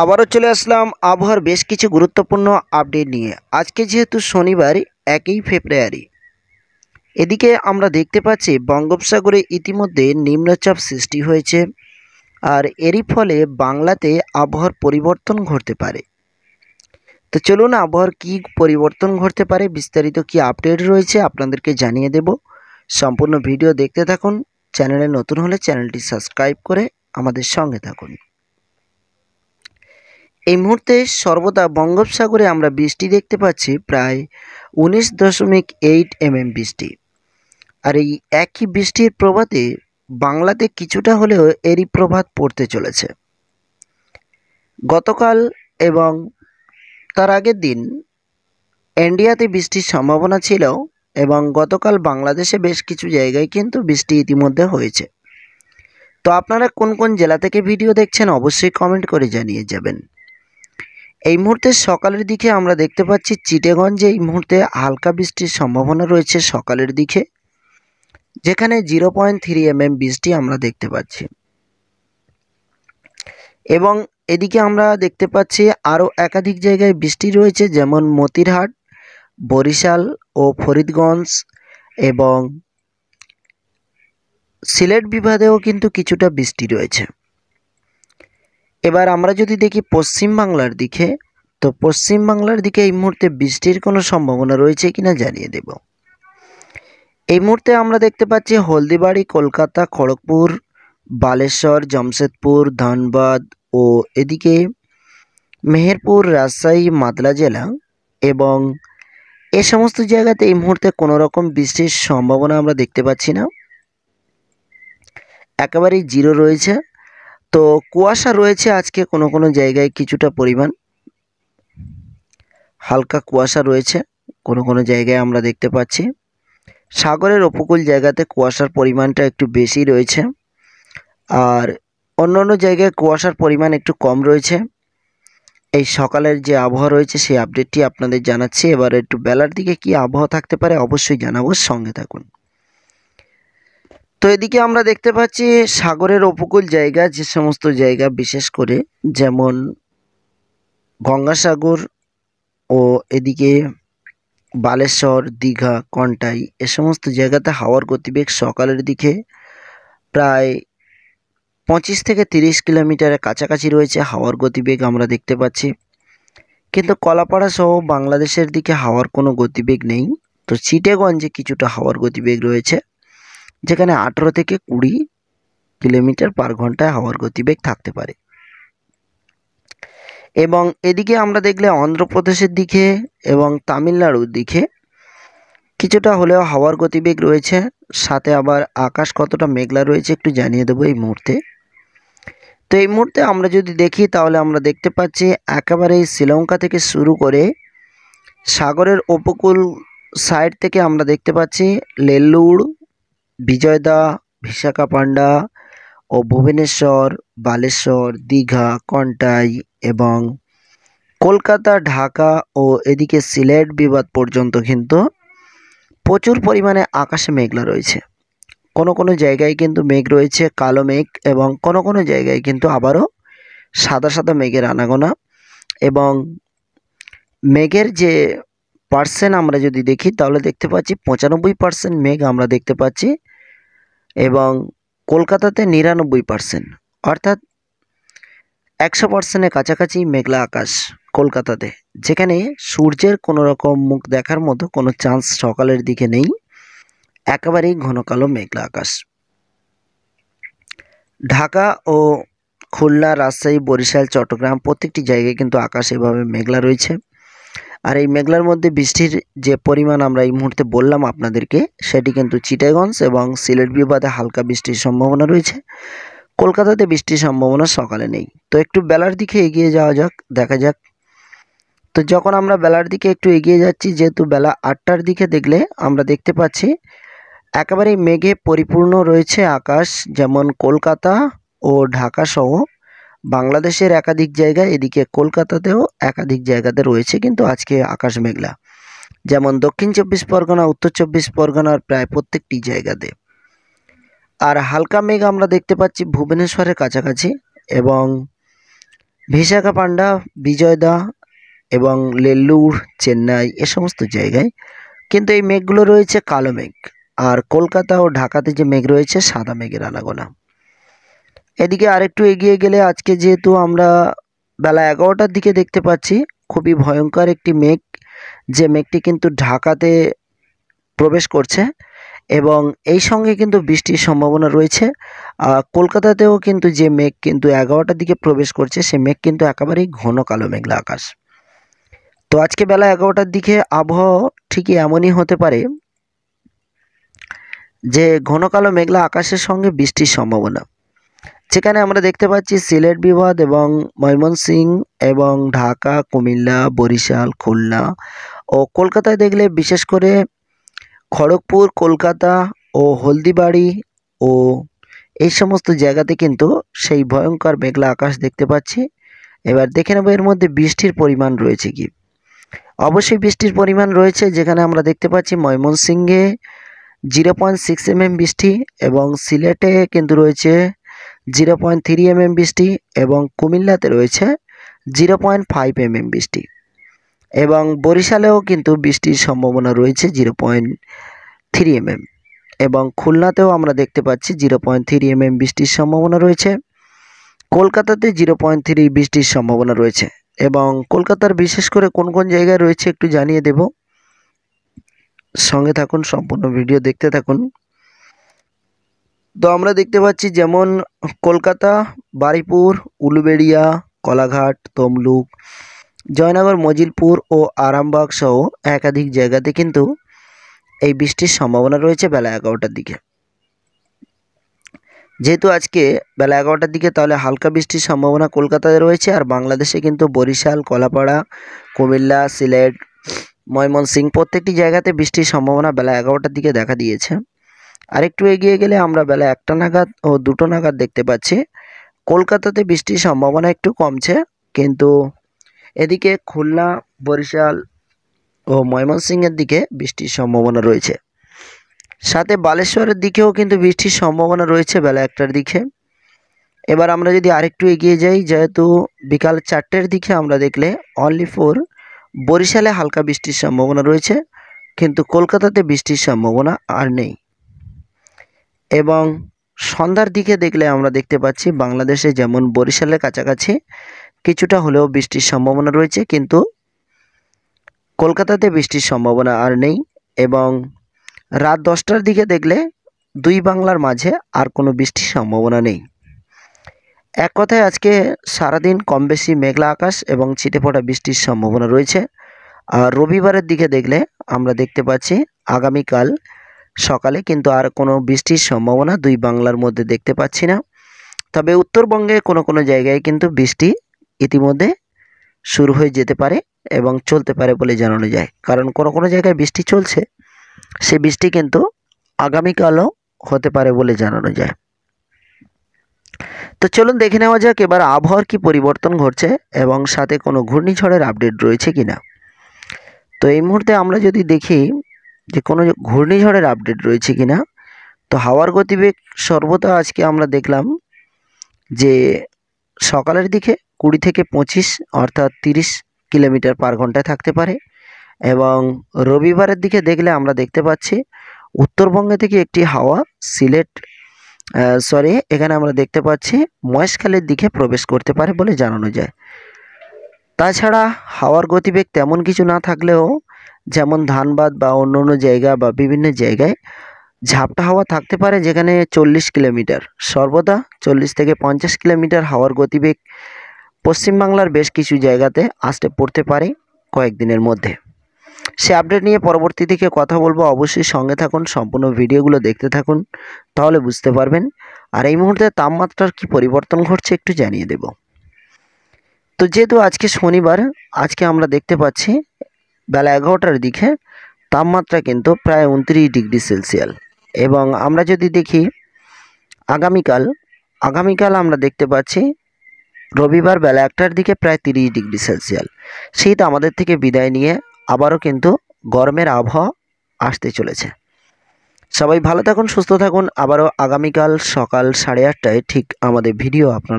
আবারও চলে আসলাম আবহাওয়ার বেশ কিছু গুরুত্বপূর্ণ আপডেট নিয়ে। আজকে যেহেতু শনিবার 1 ফেব্রুয়ারি, এদিকে আমরা দেখতে পাচ্ছি বঙ্গোপসাগরে ইতিমধ্যে নিম্নচাপ সৃষ্টি হয়েছে, আর এরই ফলে বাংলাতে আবহাওয়ার পরিবর্তন ঘটতে পারে। তো চলুন আবহাওয়ার কী পরিবর্তন ঘটতে পারে, বিস্তারিত কি আপডেট রয়েছে আপনাদেরকে জানিয়ে দেব। সম্পূর্ণ ভিডিও দেখতে থাকুন। চ্যানেলে নতুন হলে চ্যানেলটি সাবস্ক্রাইব করে আমাদের সঙ্গে থাকুন। এই মুহূর্তে সর্বদা বঙ্গোপসাগরে আমরা বৃষ্টি দেখতে পাচ্ছি প্রায় 19.8 mm বৃষ্টি। আর এই একই বৃষ্টির প্রভাতে বাংলাতে কিছুটা হলেও এরই প্রভাব পড়তে চলেছে। গতকাল এবং তার আগের দিন ইন্ডিয়াতে বৃষ্টির সম্ভাবনা ছিল, এবং গতকাল বাংলাদেশে বেশ কিছু জায়গায় কিন্তু বৃষ্টি ইতিমধ্যে হয়েছে। তো আপনারা কোন কোন জেলা থেকে ভিডিও দেখছেন অবশ্যই কমেন্ট করে জানিয়ে যাবেন। এই মুহূর্তে সকালের দিকে আমরা দেখতে পাচ্ছি চিটাগঞ্জে এই মুহূর্তে হালকা বৃষ্টির সম্ভাবনা রয়েছে সকালের দিকে, যেখানে 0.3 mm বৃষ্টি আমরা দেখতে পাচ্ছি। এবং এদিকে আমরা দেখতে পাচ্ছি আরও একাধিক জায়গায় বৃষ্টি রয়েছে, যেমন মতিরহাট, বরিশাল ও ফরিদগঞ্জ এবং সিলেট বিভাগেও কিন্তু কিছুটা বৃষ্টি রয়েছে। এবার আমরা যদি দেখি পশ্চিম বাংলার দিকে, তো পশ্চিম বাংলার দিকে এই মুহূর্তে বৃষ্টির কোনো সম্ভাবনা রয়েছে কিনা জানিয়ে দেব। এই মুহূর্তে আমরা দেখতে পাচ্ছি হলদিবাড়ি, কলকাতা, খড়গপুর, বালেশ্বর, জামশেদপুর, ধানবাদ ও এদিকে মেহেরপুর, রাজশাহী, মালদা জেলা এবং এ সমস্ত জায়গাতে এই মুহূর্তে কোনো রকম বৃষ্টির সম্ভাবনা আমরা দেখতে পাচ্ছি না, একেবারেই জিরো রয়েছে। তো কুয়াশা রয়েছে আজকে কোনো কোনো জায়গায় কিছুটা পরিমাণ, হালকা কুয়াশা রয়েছে কোনো কোনো জায়গায় আমরা দেখতে পাচ্ছি। সাগরের উপকূল জায়গাতে কুয়াশার পরিমাণটা একটু বেশি রয়েছে, আর অন্যান্য জায়গায় কুয়াশার পরিমাণ একটু কম রয়েছে। এই সকালের যে আবহাওয়া রয়েছে সেই আপডেটটি আপনাদের জানাচ্ছি। এবার একটু বেলার দিকে কি আবহাওয়া থাকতে পারে অবশ্যই জানাবো, সঙ্গে থাকুন। তো এদিকে আমরা দেখতে পাচ্ছি সাগরের উপকূল জায়গা, যে সমস্ত জায়গা বিশেষ করে যেমন গঙ্গাসাগর ও এদিকে বালেশ্বর, দীঘা, কন্টাই, এ সমস্ত জায়গাতে হাওয়ার গতিবেগ সকালের দিকে প্রায় 25 থেকে 30 কিলোমিটারের কাছাকাছি রয়েছে হাওয়ার গতিবেগ আমরা দেখতে পাচ্ছি। কিন্তু কলাপাড়া সহ বাংলাদেশের দিকে হাওয়ার কোনো গতিবেগ নেই। তো চিটাগঞ্জে কিছুটা হাওয়ার গতিবেগ রয়েছে, যেখানে 18 থেকে 20 কিলোমিটার পার ঘন্টায় হাওয়ার গতিবেগ থাকতে পারে। এবং এদিকে আমরা দেখলে অন্ধ্রপ্রদেশের দিকে এবং তামিলনাড়ুর দিকে কিছুটা হলেও হাওয়ার গতিবেগ রয়েছে, সাথে আবার আকাশ কতটা মেঘলা রয়েছে একটু জানিয়ে দেবো এই মুহূর্তে। তো এই মুহূর্তে আমরা যদি দেখি তাহলে আমরা দেখতে পাচ্ছি একেবারে শ্রীলঙ্কা থেকে শুরু করে সাগরের উপকূল সাইড থেকে আমরা দেখতে পাচ্ছি নেল্লুর, বিজয়দা, বিশাখাপান্ডা ও ভুবনেশ্বর, বালেশ্বর, দীঘা, কন্টাই এবং কলকাতা, ঢাকা ও এদিকে সিলেট বিভাগ পর্যন্ত কিন্তু প্রচুর পরিমাণে আকাশে মেঘলা রয়েছে। কোনো কোনো জায়গায় কিন্তু মেঘ রয়েছে কালো মেঘ, এবং কোনো কোনো জায়গায় কিন্তু আবারও সাদা সাদা মেঘের আনাগোনা। এবং মেঘের যে পার্সেন্ট আমরা যদি দেখি তাহলে দেখতে পাচ্ছি 95% মেঘ আমরা দেখতে পাচ্ছি, এবং কলকাতাতে 99%, অর্থাৎ 100%-এর কাছাকাছি মেঘলা আকাশ কলকাতাতে, যেখানে সূর্যের কোনো রকম মুখ দেখার মতো কোনো চান্স সকালের দিকে নেই, একেবারেই ঘন কালো মেঘলা আকাশ। ঢাকা ও খুলনা, রাজশাহী, বরিশাল, চট্টগ্রাম প্রত্যেকটি জায়গায় কিন্তু আকাশ এভাবে মেঘলা রয়েছে। আর এই মেঘলার মধ্যে বৃষ্টির যে পরিমাণ আমরা এই মুহূর্তে বললাম আপনাদেরকে, সেটি কিন্তু চিটাগঞ্জ এবং সিলেট বিভাগে হালকা বৃষ্টির সম্ভাবনা রয়েছে। কলকাতাতে বৃষ্টির সম্ভাবনা সকালে নেই। তো একটু বেলার দিকে এগিয়ে যাওয়া যাক, দেখা যাক। তো যখন আমরা বেলার দিকে একটু এগিয়ে যাচ্ছি, যেহেতু বেলা 8টার দিকে দেখলে আমরা দেখতে পাচ্ছি একেবারেই মেঘে পরিপূর্ণ রয়েছে আকাশ, যেমন কলকাতা ও ঢাকা সহ বাংলাদেশের একাধিক জায়গায়, এদিকে কলকাতাতেও একাধিক জায়গাতে রয়েছে কিন্তু আজকে আকাশ মেঘলা, যেমন দক্ষিণ 24 পরগনা, উত্তর 24 পরগনার প্রায় প্রত্যেকটি জায়গাতে। আর হালকা মেঘ আমরা দেখতে পাচ্ছি ভুবনেশ্বরের কাছাকাছি এবং বিশাখাপান্ডা, বিজয়দা এবং নেল্লুর, চেন্নাই এ সমস্ত জায়গায় কিন্তু এই মেঘগুলো রয়েছে কালো মেঘ। আর কলকাতা ও ঢাকাতে যে মেঘ রয়েছে সাদা মেঘের আনাগোনা। এদিকে আরেকটু এগিয়ে গেলে আজকে যেহেতু আমরা বেলা 11টার দিকে দেখতে পাচ্ছি খুবই ভয়ঙ্কর একটি মেঘ, যে মেঘটি কিন্তু ঢাকাতে প্রবেশ করছে এবং এই সঙ্গে কিন্তু বৃষ্টির সম্ভাবনা রয়েছে। কলকাতাতেও কিন্তু যে মেঘ কিন্তু 11টার দিকে প্রবেশ করছে সে মেঘ কিন্তু একেবারেই ঘন কালো মেঘলা আকাশ। তো আজকে বেলা 11টার দিকে আবহাওয়া ঠিকই এমনই হতে পারে যে ঘন কালো মেঘলা আকাশের সঙ্গে বৃষ্টির সম্ভাবনা। যেখানে আমরা দেখতে পাচ্ছি সিলেট বিভাগ এবং ময়মনসিংহ এবং ঢাকা, কুমিল্লা, বরিশাল, খুলনা ও কলকাতায় দেখলে বিশেষ করে খড়গপুর, কলকাতা ও হলদিবাড়ি ও এই সমস্ত জায়গাতে কিন্তু সেই ভয়ঙ্কর মেঘলা আকাশ দেখতে পাচ্ছি। এবার দেখে নেব এর মধ্যে বৃষ্টির পরিমাণ রয়েছে কি। অবশ্যই বৃষ্টির পরিমাণ রয়েছে, যেখানে আমরা দেখতে পাচ্ছি ময়মনসিংহে 0.6 mm বৃষ্টি এবং সিলেটে কিন্তু রয়েছে 0.3 mm বৃষ্টি এবং কুমিল্লাতে রয়েছে 0.5 mm বৃষ্টি এবং বরিশালেও কিন্তু বৃষ্টির সম্ভাবনা রয়েছে 0.3 mm এবং খুলনাতেও আমরা দেখতে পাচ্ছি 0.3 mm বৃষ্টির সম্ভাবনা রয়েছে। কলকাতাতে 0.3 বৃষ্টির সম্ভাবনা রয়েছে এবং কলকাতার বিশেষ করে কোন কোন জায়গায় রয়েছে একটু জানিয়ে দেব। সঙ্গে থাকুন, সম্পূর্ণ ভিডিও দেখতে থাকুন। তো আমরা দেখতে পাচ্ছি যেমন কলকাতা, বারুইপুর, উলুবেড়িয়া, কলাঘাট, তমলুক, জয়নগর, মজিলপুর ও আরামবাগ সহ একাধিক জায়গাতে কিন্তু এই বৃষ্টির সম্ভাবনা রয়েছে বেলা 11টার দিকে। যেহেতু আজকে বেলা 11টার দিকে তাহলে হালকা বৃষ্টির সম্ভাবনা কলকাতায় রয়েছে, আর বাংলাদেশে কিন্তু বরিশাল, কলাপাড়া, কুমিল্লা, সিলেট, ময়মনসিংহ প্রত্যেকটি জায়গাতে বৃষ্টির সম্ভাবনা বেলা 11টার দিকে দেখা দিয়েছে। আরেকটু এগিয়ে গেলে আমরা বেলা 1টা নাগাদ ও 2টো নাগাদ দেখতে পাচ্ছি কলকাতাতে বৃষ্টির সম্ভাবনা একটু কমছে, কিন্তু এদিকে খুলনা, বরিশাল ও ময়মনসিংহের দিকে বৃষ্টির সম্ভাবনা রয়েছে। সাথে বালেশ্বরের দিকেও কিন্তু বৃষ্টির সম্ভাবনা রয়েছে বেলা 1টার দিকে। এবার আমরা যদি আরেকটু এগিয়ে যাই, যেহেতু বিকাল 4টের দিকে আমরা দেখলে অনলি ফর বরিশালে হালকা বৃষ্টির সম্ভাবনা রয়েছে, কিন্তু কলকাতাতে বৃষ্টির সম্ভাবনা আর নেই। এবং সন্ধ্যার দিকে দেখলে আমরা দেখতে পাচ্ছি বাংলাদেশে যেমন বরিশালের কাছাকাছি কিছুটা হলেও বৃষ্টির সম্ভাবনা রয়েছে, কিন্তু কলকাতাতে বৃষ্টির সম্ভাবনা আর নেই। এবং রাত 10টার দিকে দেখলে দুই বাংলার মাঝে আর কোনো বৃষ্টির সম্ভাবনা নেই। এক কথায় আজকে সারাদিন কম বেশি মেঘলা আকাশ এবং ছিটেফোঁটা বৃষ্টির সম্ভাবনা রয়েছে। আর রবিবারের দিকে দেখলে আমরা দেখতে পাচ্ছি আগামীকাল সকালে কিন্তু আর কোনো বৃষ্টির সম্ভাবনা দুই বাংলার মধ্যে দেখতে পাচ্ছি না। তবে উত্তরবঙ্গে কোনো কোনো জায়গায় কিন্তু বৃষ্টি ইতিমধ্যে শুরু হয়ে যেতে পারে এবং চলতে পারে বলে জানানো যায়, কারণ কোনো কোনো জায়গায় বৃষ্টি চলছে, সে বৃষ্টি কিন্তু আগামীকালও হতে পারে বলে জানানো যায়। তো চলুন দেখে নেওয়া যাক এবার আবহাওয়ার কি পরিবর্তন ঘটছে এবং সাথে কোনো ঘূর্ণিঝড়ের আপডেট রয়েছে কিনা। তো এই মুহূর্তে আমরা যদি দেখি যে কোনো ঘূর্ণিঝড়ের আপডেট রয়েছে কিনা, তো হাওয়ার গতিবেগ সর্বদা আজকে আমরা দেখলাম যে সকালের দিকে 20 থেকে 25 অর্থাৎ 30 কিলোমিটার পার ঘন্টায় থাকতে পারে এবং রবিবারের দিকে দেখলে আমরা দেখতে পাচ্ছি উত্তরবঙ্গে থেকে একটি হাওয়া এখানে আমরা দেখতে পাচ্ছি মহেশখালীর দিকে প্রবেশ করতে পারে বলে জানানো যায়। তাছাড়া হাওয়ার গতিবেগ তেমন কিছু না থাকলেও যেমন ধানবাদ বা অন্য অন্য জায়গা বা বিভিন্ন জায়গায় ঝাপটা হাওয়া থাকতে পারে, যেখানে 40 কিলোমিটার সর্বদা 40 থেকে 50 কিলোমিটার হাওয়ার গতিবেগ পশ্চিমবাংলার বেশ কিছু জায়গাতে আসতে পড়তে পারে কয়েকদিনের মধ্যে। সে আপডেট নিয়ে পরবর্তী থেকে কথা বলবো, অবশ্যই সঙ্গে থাকুন, সম্পূর্ণ ভিডিওগুলো দেখতে থাকুন, তাহলে বুঝতে পারবেন। আর এই মুহূর্তে তাপমাত্রার কি পরিবর্তন ঘটছে একটু জানিয়ে দেব। তো যেহেতু আজকে শনিবার, আজকে আমরা দেখতে পাচ্ছি বেলা 11টার দিকে তাপমাত্রা কিন্তু প্রায় 29 ডিগ্রি সেলসিয়াস এবং আমরা যদি দেখি আগামীকাল আমরা দেখতে পাচ্ছি রবিবার বেলা 1টার দিকে প্রায় 30 ডিগ্রি সেলসিয়াস। শীত আমাদের থেকে বিদায় নিয়ে আবারও কিন্তু গরমের আবহাওয়া আসতে চলেছে। সবাই ভালো থাকুন, সুস্থ থাকুন। আবারও আগামীকাল সকাল 8:30টায় ঠিক আমাদের ভিডিও আপনারা